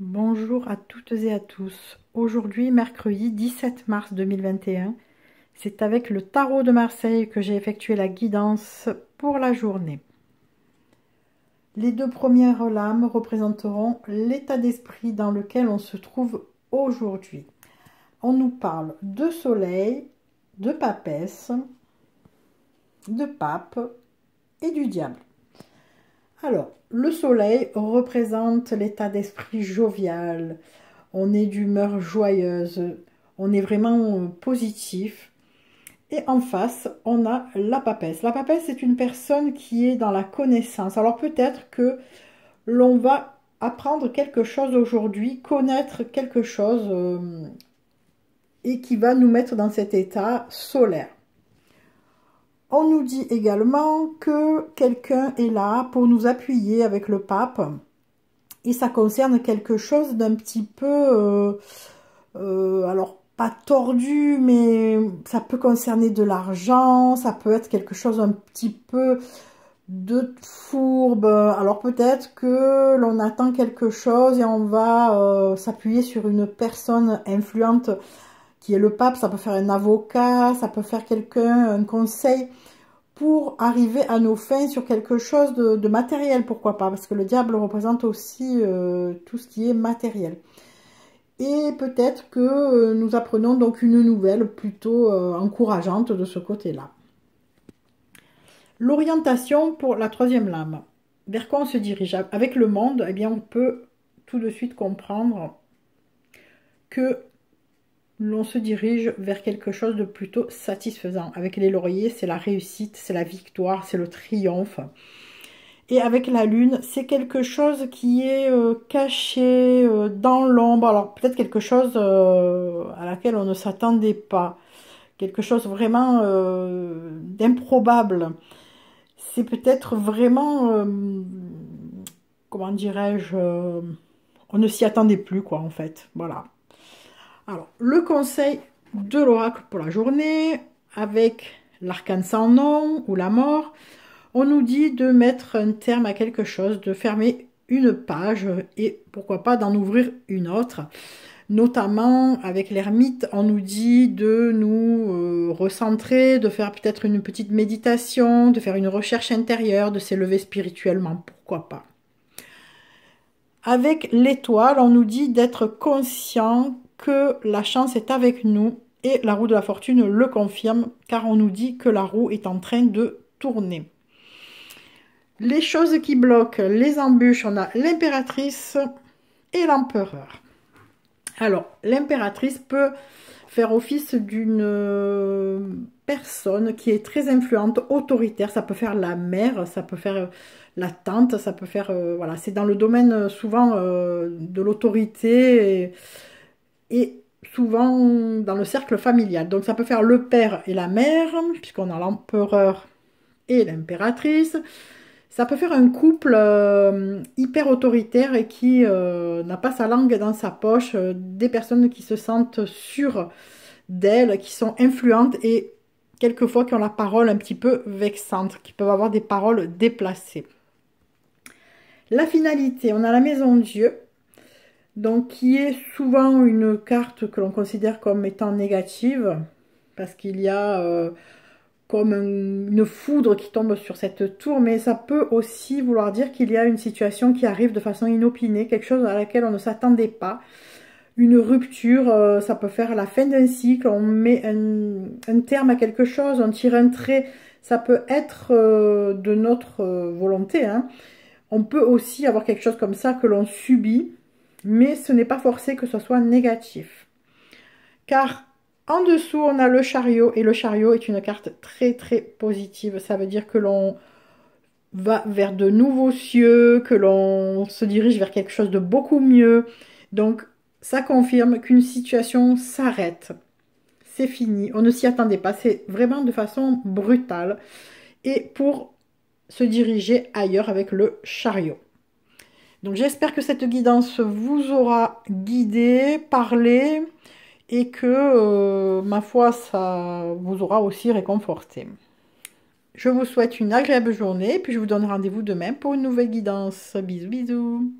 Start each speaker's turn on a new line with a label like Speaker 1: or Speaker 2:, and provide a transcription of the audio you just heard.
Speaker 1: Bonjour à toutes et à tous. Aujourd'hui, mercredi 17 mars 2021, c'est avec le tarot de Marseille que j'ai effectué la guidance pour la journée. Les deux premières lames représenteront l'état d'esprit dans lequel on se trouve aujourd'hui. On nous parle de soleil, de papesse, de pape et du diable. Alors, le soleil représente l'état d'esprit jovial, on est d'humeur joyeuse, on est vraiment positif. Et en face, on a la papesse. La papesse, c'est une personne qui est dans la connaissance. Alors peut-être que l'on va apprendre quelque chose aujourd'hui, connaître quelque chose et qui va nous mettre dans cet état solaire. On nous dit également que quelqu'un est là pour nous appuyer avec le pape. Et ça concerne quelque chose d'un petit peu, alors pas tordu, mais ça peut concerner de l'argent, ça peut être quelque chose un petit peu de fourbe. Alors peut-être que l'on attend quelque chose et on va s'appuyer sur une personne influente qui est le pape. Ça peut faire un avocat, ça peut faire quelqu'un, un conseil pour arriver à nos fins sur quelque chose de matériel, pourquoi pas, parce que le diable représente aussi tout ce qui est matériel. Et peut-être que nous apprenons donc une nouvelle plutôt encourageante de ce côté-là. L'orientation pour la troisième lame. Vers quoi on se dirige? Avec le monde, eh bien, on peut tout de suite comprendre que l'on se dirige vers quelque chose de plutôt satisfaisant. Avec les lauriers, c'est la réussite, c'est la victoire, c'est le triomphe. Et avec la lune, c'est quelque chose qui est caché dans l'ombre. Alors peut-être quelque chose à laquelle on ne s'attendait pas. Quelque chose vraiment d'improbable. C'est peut-être vraiment, comment dirais-je, on ne s'y attendait plus quoi en fait. Voilà. Alors, le conseil de l'oracle pour la journée, avec l'arcane sans nom ou la mort, on nous dit de mettre un terme à quelque chose, de fermer une page et pourquoi pas d'en ouvrir une autre. Notamment avec l'ermite, on nous dit de nous recentrer, de faire peut-être une petite méditation, de faire une recherche intérieure, de s'élever spirituellement, pourquoi pas. Avec l'étoile, on nous dit d'être conscient que la chance est avec nous et la roue de la fortune le confirme car on nous dit que la roue est en train de tourner. Les choses qui bloquent, les embûches, on a l'impératrice et l'empereur. Alors, l'impératrice peut faire office d'une personne qui est très influente, autoritaire. Ça peut faire la mère, ça peut faire la tante, ça peut faire... voilà, c'est dans le domaine souvent de l'autorité et souvent dans le cercle familial. Donc ça peut faire le père et la mère, puisqu'on a l'empereur et l'impératrice. Ça peut faire un couple hyper autoritaire et qui n'a pas sa langue dans sa poche, des personnes qui se sentent sûres d'elles, qui sont influentes et quelquefois qui ont la parole un petit peu vexante, qui peuvent avoir des paroles déplacées. La finalité, on a la maison Dieu, donc qui est souvent une carte que l'on considère comme étant négative, parce qu'il y a comme une foudre qui tombe sur cette tour, mais ça peut aussi vouloir dire qu'il y a une situation qui arrive de façon inopinée, quelque chose à laquelle on ne s'attendait pas, une rupture, ça peut faire la fin d'un cycle, on met un terme à quelque chose, on tire un trait, ça peut être de notre volonté, hein. On peut aussi avoir quelque chose comme ça que l'on subit, mais ce n'est pas forcé que ce soit négatif. Car en dessous, on a le chariot, et le chariot est une carte très très positive. Ça veut dire que l'on va vers de nouveaux cieux, que l'on se dirige vers quelque chose de beaucoup mieux. Donc, ça confirme qu'une situation s'arrête. C'est fini, on ne s'y attendait pas, c'est vraiment de façon brutale. Et pour se diriger ailleurs avec le chariot. Donc j'espère que cette guidance vous aura guidé, parlé et que, ma foi, ça vous aura aussi réconforté. Je vous souhaite une agréable journée et puis je vous donne rendez-vous demain pour une nouvelle guidance. Bisous, bisous.